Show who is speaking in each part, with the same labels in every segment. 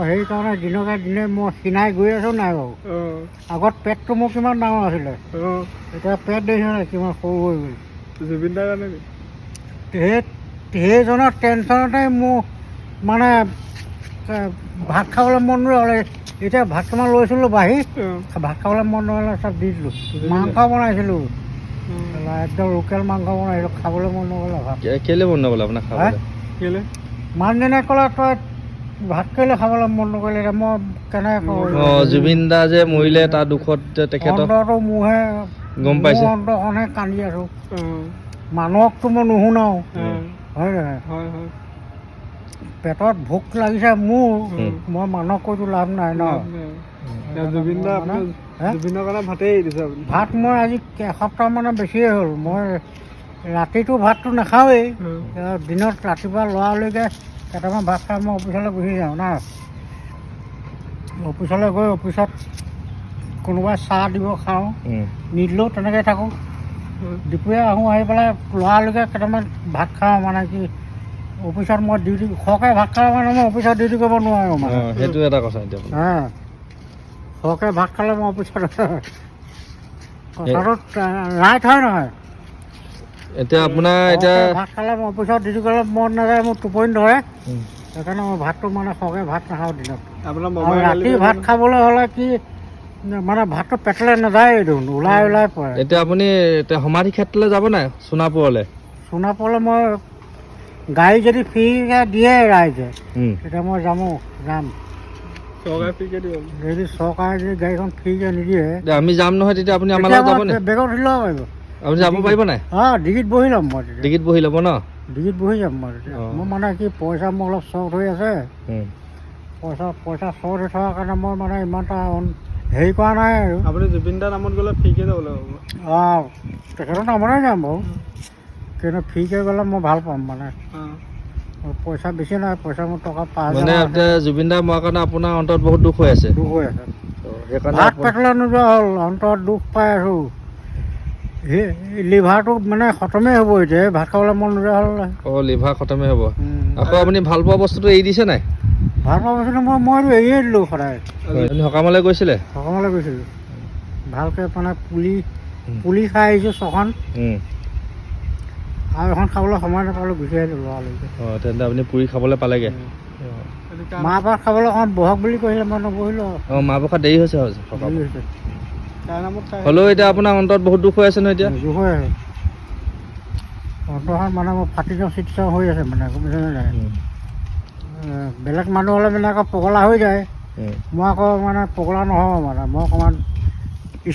Speaker 1: সেইকাৰণে দিনকে দিনে মই ক্ষীণাই গৈ আছোঁ নাই বাৰু। আগত পেটটো মোৰ কিমান ডাঙৰ আছিলে, এতিয়া পেট দেখিছোঁ নাই কিমান সৰু হৈ গ'ল।
Speaker 2: জুবিন দাৰ কাৰণে
Speaker 1: সেইজনৰ টেনশ্যনতে মোৰ মানে ভাত খাবলৈ মন নহ'লে। এতিয়া ভাত কেইটামান লৈছিলোঁ বাঢ়ি, ভাত খাবলৈ মন নহ'লে চব দি দিলোঁ। মাংস বনাইছিলোঁ, একদম লোকেল মাংস বনাইছিলোঁ, খাবলৈ মন নগ'লে ভাত।
Speaker 3: কেলে মন নগ'ল আপোনাৰ খাবলৈ?
Speaker 2: কেলে
Speaker 1: মানুহজনে ক'লে তই ভাত কেলে খাবলৈ মন নকৰিলে, এতিয়া মই কেনেকৈ কওঁ।
Speaker 3: জুবিন দা যে মৰিলে তাৰ দুখত তেখেতৰ
Speaker 1: অন্তৰটো মোৰহে
Speaker 3: গম পাইছে।
Speaker 1: মোৰ অন্তৰখনে কান্দি আছোঁ। মানুহকতো মই নুশুনাও, হয় নহয়?
Speaker 2: হয় হয়
Speaker 1: পেটত ভোক লাগিছে মোৰ, মই মানুহক কৈতো লাভ নাই ন।
Speaker 2: জুবিন দা আপোনাৰ জুবিনৰ কাৰণে ভাতেই এৰি দিছে আপুনি?
Speaker 1: ভাত মই আজি এসপ্তাহমানৰ বেছিয়ে হ'ল। মই ৰাতিটো ভাতটো নাখাওঁৱেই, দিনত ৰাতিপুৱা লৰালৈকে কেইটামান ভাত খাই মই অফিচলৈ গুচি যাওঁ না। অফিচলৈ গৈ অফিচত কোনোবাই চাহ দিব খাওঁ, নিদিলেও তেনেকৈ থাকোঁ। দুপৰীয়া আহোঁ, আহি পেলাই লৰালৈকে কেইটামান ভাত খাওঁ। মানে কি অফিচত মই ডিউটি সৰহকৈ ভাত খালে মানে মই অফিচত ডিউটি কৰিব নোৱাৰোঁ মানে।
Speaker 3: সেইটো এটা কথা। এতিয়া
Speaker 1: সৰহকৈ ভাত খালে মই অফিচত কথাটো ৰাইট হয় নহয়?
Speaker 3: এতিয়া আপোনাৰ এতিয়া
Speaker 1: ভাত খালে মই অফিচত ডিউটি কৰিলে মন নাযায়, মোৰ টোপনি ধৰে। সেইকাৰণে মই ভাতটো মানে সৰহকৈ ভাত নাখাওঁ দিনত।
Speaker 2: আপোনাৰ
Speaker 1: আৰু ৰাতি ভাত খাবলৈ হ'লে কি মানে ভাতটো পেটলৈ নাযায়, দেখোন ওলাই ওলাই পৰে।
Speaker 3: এতিয়া আপুনি এতিয়া সমাধি ক্ষেত্ৰলৈ যাব নাই সোণাপুৰলৈ?
Speaker 1: সোণাপুৰলৈ মই গাড়ী যদি ফ্ৰীকৈ দিয়ে ৰাইজে, তেতিয়া মই যাম।
Speaker 2: চৰকাৰে ফ্ৰীকৈ দিব?
Speaker 1: যদি চৰকাৰে যদি গাড়ীখন ফ্ৰীকৈ নিদিয়ে,
Speaker 3: আমি যাম নহয়, তেতিয়া আপুনি আমাৰ লগত যাব নে?
Speaker 1: বেগত উঠি ল'ব পাৰিব।
Speaker 3: আপুনি যাব পাৰিব নাই?
Speaker 1: ডিগিত বহি ল'ম মই তেতিয়া।
Speaker 3: ডিগিত বহি ল'ব ন?
Speaker 1: ডিগিত বহি যাম মই তেতিয়া। মোৰ মানে কি পইচা মোৰ অলপ শ্বৰ্ট হৈ আছে, পইচা শ্বৰ্ট হৈ থকাৰ কাৰণে মই মানে ইমান এটা হেৰি কৰা নাই আৰু।
Speaker 2: আপুনি জুবিন দাৰ নামত গ'লে ফ্ৰীকৈ যাবলৈ হ'ব?
Speaker 1: তেখেতৰ নামতে যাম বাৰু, কিন্তু ফ্ৰীকৈ গ'লে মই ভাল পাম মানে। পইচা বেছি নাই, পইচা মোৰ টকা 5,000
Speaker 3: মানে জুবিন দা মৰাৰ কাৰণে আপোনাৰ অন্তৰত বহুত দুখ হৈ আছে?
Speaker 1: দুখ হৈ আছে।
Speaker 3: সেইকাৰণে
Speaker 1: ভাত পেটলৈ নোযোৱা হ'ল, অন্তৰত দুখ পাই আছোঁ। লিভাৰটো মানে খতমেই হ'ব এতিয়া, ভাত খাবলৈ মন নোযোৱা হ'ল।
Speaker 3: লিভাৰ খতমেই হ'ব। আকৌ আপুনি ভাল পোৱা বস্তুটো এৰি দিছে নাই?
Speaker 1: ভাল পোৱা বস্তুটো মইতো এৰিয়ে দিলোঁ সদায়।
Speaker 3: আপুনি সকামলৈ গৈছিলে?
Speaker 1: সকামলৈ গৈছিলোঁ, ভালকৈ মানে পুলি খাই আহিছোঁ 6খন, আৰু এখন খাবলৈ সময় নাপালোঁ, গুচি আহিলোঁ লৰালৈকে।
Speaker 3: তেন্তে আপুনি পুৰি খাবলৈ পালেগৈ?
Speaker 1: মাহ ভাত খাবলৈ অকণমান বহক বুলি কৈছিলে, মই নবহিলোঁ।
Speaker 3: মাহ প্ৰসাদ দেৰি হৈছে সকাম
Speaker 1: হৈছে
Speaker 3: হ'লেও এতিয়া আপোনাৰ অন্তৰত বহুত দুখ হৈ আছে নহয় এতিয়া?
Speaker 1: দুখ হৈ আছে অন্তৰখন, মানে মোৰ ফাটি যাওঁ চিকিৎসা হৈ আছে মানে, গম পাইছেনে নাই? বেলেগ মানুহ হ'লে মানে আকৌ পগলা হৈ যায়, মই আকৌ মানে পগলা নহওঁ মানে, মই অকণমান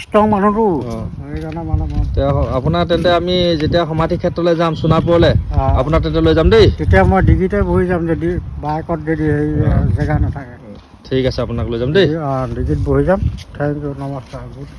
Speaker 1: ষ্ট্ৰং মানুহটো, সেইকাৰণে মানে মই
Speaker 3: আপোনাৰ তেন্তে আমি যেতিয়া সমাধি ক্ষেত্ৰলৈ যাম সোণাপুৰলৈ, আপোনাক তেন্তে লৈ যাম দেই।
Speaker 1: তেতিয়া মই ডিগিতে বহি যাম, যদি বাইকত যদি হেৰি জেগা নাথাকে।
Speaker 3: ঠিক আছে, আপোনাক লৈ যাম দেই।
Speaker 1: ডিগিত বহি যাম। থেংক ইউ, নমস্কাৰ, গুড নাইট।